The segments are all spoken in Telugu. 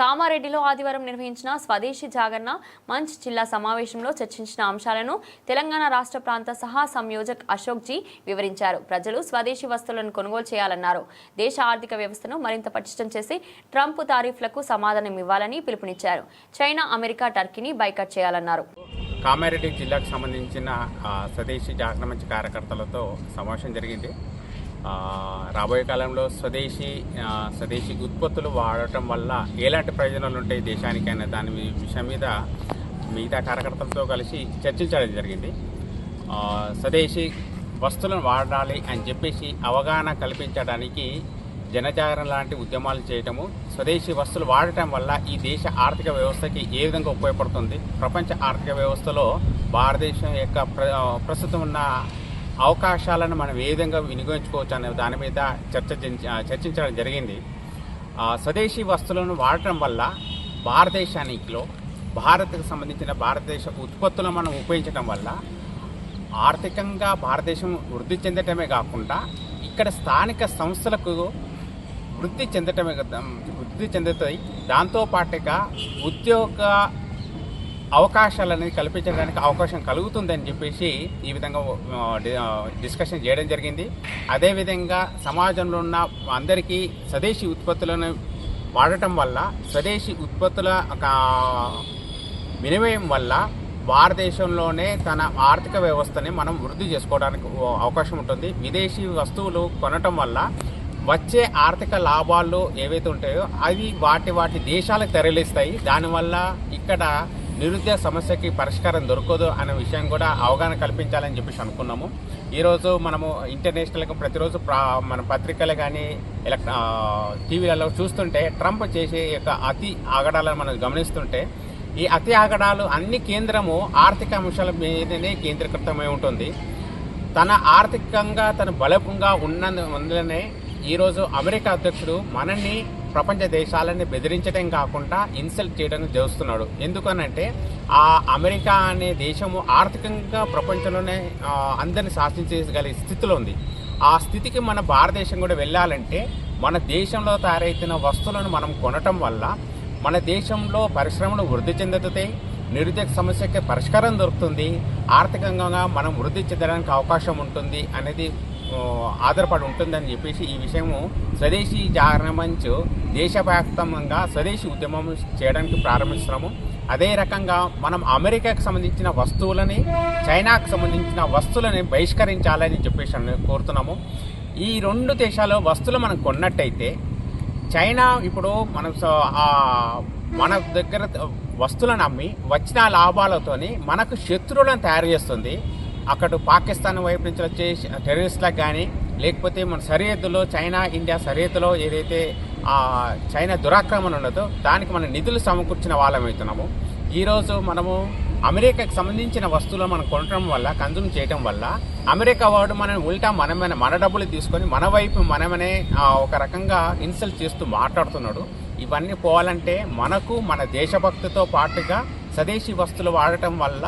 కామారెడ్డిలో ఆదివారం నిర్వహించిన స్వదేశీ జాగరణ మంచ్ జిల్లా సమావేశంలో చర్చించిన అంశాలను తెలంగాణ రాష్ట్ర ప్రాంత సహా సంయోజక్ అశోక్ జీ వివరించారు. ప్రజలు స్వదేశీ వస్తువులను కొనుగోలు చేయాలన్నారు. దేశ ఆర్థిక వ్యవస్థను మరింత పటిష్టం చేసి ట్రంప్ తారీఫ్లకు సమాధానం ఇవ్వాలని పిలుపునిచ్చారు. చైనా, అమెరికా, టర్కీని బైకాట్ చేయాలన్నారు. కామారెడ్డి జిల్లాకు సంబంధించిన స్వదేశీ జాగరణ మంచ్ కార్యకర్తలతో సమావేశం జరిగింది. రాబోయే కాలంలో స్వదేశీ ఉత్పత్తులు వాడటం వల్ల ఎలాంటి ప్రయోజనాలు ఉంటాయి దేశానికి అనే దాని విషయం మీద మిగతా కార్యకర్తలతో కలిసి చర్చించడం జరిగింది. స్వదేశీ వస్తువులను వాడాలి అని చెప్పేసి అవగాహన కల్పించడానికి జనజాగరణ లాంటి ఉద్యమాలు చేయటము, స్వదేశీ వస్తువులు వాడటం వల్ల ఈ దేశ ఆర్థిక వ్యవస్థకి ఏ విధంగా ఉపయోగపడుతుంది, ప్రపంచ ఆర్థిక వ్యవస్థలో భారతదేశం యొక్క ప్రస్తుతం ఉన్న అవకాశాలను మనం ఏ విధంగా వినియోగించుకోవచ్చు అనే దాని మీద చర్చించడం జరిగింది. స్వదేశీ వస్తువులను వాడటం వల్ల భారత్కు సంబంధించిన భారతదేశ ఉత్పత్తులను మనం ఉపయోగించడం వల్ల ఆర్థికంగా భారతదేశం వృద్ధి చెందటమే కాకుండా ఇక్కడ స్థానిక సంస్థలకు వృద్ధి చెందుతాయి. దాంతోపాటుగా ఉద్యోగ అవకాశాలని కల్పించడానికి అవకాశం కలుగుతుందని చెప్పేసి ఈ విధంగా డిస్కషన్ చేయడం జరిగింది. అదేవిధంగా సమాజంలో ఉన్న అందరికీ స్వదేశీ ఉత్పత్తులను వాడటం వల్ల, స్వదేశీ ఉత్పత్తుల వినిమయం వల్ల భారతదేశంలోనే తన ఆర్థిక వ్యవస్థని మనం వృద్ధి చేసుకోవడానికి అవకాశం ఉంటుంది. విదేశీ వస్తువులు కొనటం వల్ల వచ్చే ఆర్థిక లాభాలు ఏవైతే ఉంటాయో అవి వాటి దేశాలకు తరలిస్తాయి. దానివల్ల ఇక్కడ నిరుద్యోగ సమస్యకి పరిష్కారం దొరకదు అనే విషయం కూడా అవగాహన కల్పించాలని చెప్పేసి అనుకున్నాము. ఈరోజు మనము ఇంటర్నేషనల్గా ప్రతిరోజు మన పత్రికలు కానీ టీవీలలో చూస్తుంటే ట్రంప్ చేసే యొక్క అతి ఆగడాలను మనం గమనిస్తుంటే ఈ అతి ఆగడాలు అన్ని కేంద్రము ఆర్థిక అంశాల మీదనే కేంద్రీకృతమై ఉంటుంది. తన ఆర్థికంగా తన బలంగా ఉన్నందునే ఈరోజు అమెరికా అధ్యక్షుడు మనల్ని ప్రపంచ దేశాలని బెదిరించడం కాకుండా ఇన్సల్ట్ చేయడం చేస్తున్నాడు. ఎందుకనంటే ఆ అమెరికా అనే దేశము ఆర్థికంగా ప్రపంచంలోనే అందరిని శాసించగలిగే స్థితిలో ఉంది. ఆ స్థితికి మన భారతదేశం కూడా వెళ్ళాలంటే మన దేశంలో తయారైతున్న వస్తువులను మనం కొనటం వల్ల మన దేశంలో పరిశ్రమలు వృద్ధి చెందుతాయి, నిరుద్యోగ సమస్యకి పరిష్కారం దొరుకుతుంది, ఆర్థికంగా మనం వృద్ధి చెందడానికి అవకాశం ఉంటుంది అనేది ఆధారపడి ఉంటుందని చెప్పేసి ఈ విషయము స్వదేశీ జాగరణ మంచ్ దేశవ్యాప్తంగా స్వదేశీ ఉద్యమం చేయడానికి ప్రారంభిస్తున్నాము. అదే రకంగా మనం అమెరికాకు సంబంధించిన వస్తువులని, చైనాకు సంబంధించిన వస్తువులని బహిష్కరించాలని చెప్పేసి కోరుతున్నాము. ఈ రెండు దేశాల వస్తువులు మనం కొన్నట్టయితే చైనా ఇప్పుడు మన దగ్గర వస్తువులను అమ్మి వచ్చిన లాభాలతోని మనకు శత్రువులను తయారు చేస్తుంది. అక్కడ పాకిస్తాన్ వైపు నుంచి వచ్చే టెర్రరిస్టులకు కానీ, లేకపోతే మన సరిహద్దులో చైనా ఇండియా సరిహద్దులో ఏదైతే చైనా దురాక్రమణ ఉన్నదో దానికి మన నిధులు సమకూర్చిన వాళ్ళమవుతున్నాము. ఈరోజు మనము అమెరికాకి సంబంధించిన వస్తువులను మనం కొనడం వల్ల, కన్జ్యూమ్ చేయడం వల్ల అమెరికా వాడు మన డబ్బులు తీసుకొని మన వైపు మనమనే ఒక రకంగా ఇన్సల్ట్ చేస్తూ మాట్లాడుతున్నాడు. ఇవన్నీ పోవాలంటే మనకు మన దేశభక్తితో పాటుగా స్వదేశీ వస్తువులు వాడటం వల్ల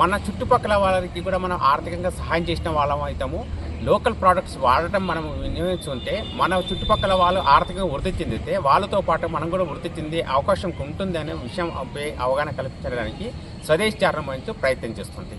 మన చుట్టుపక్కల వాళ్ళకి కూడా మనం ఆర్థికంగా సహాయం చేసిన వాళ్ళం అవుతాము. లోకల్ ప్రోడక్ట్స్ వాడటం మనం వినియోగించుకుంటే మన చుట్టుపక్కల వాళ్ళు ఆర్థికంగా వృద్ధి చెందితే వాళ్ళతో పాటు మనం కూడా వృద్ధి చెందే అవకాశం ఉంటుంది అనే విషయం అవగాహన కల్పించడానికి స్వదేశీ జాగరణ మంచ్ ప్రయత్నం చేస్తుంది.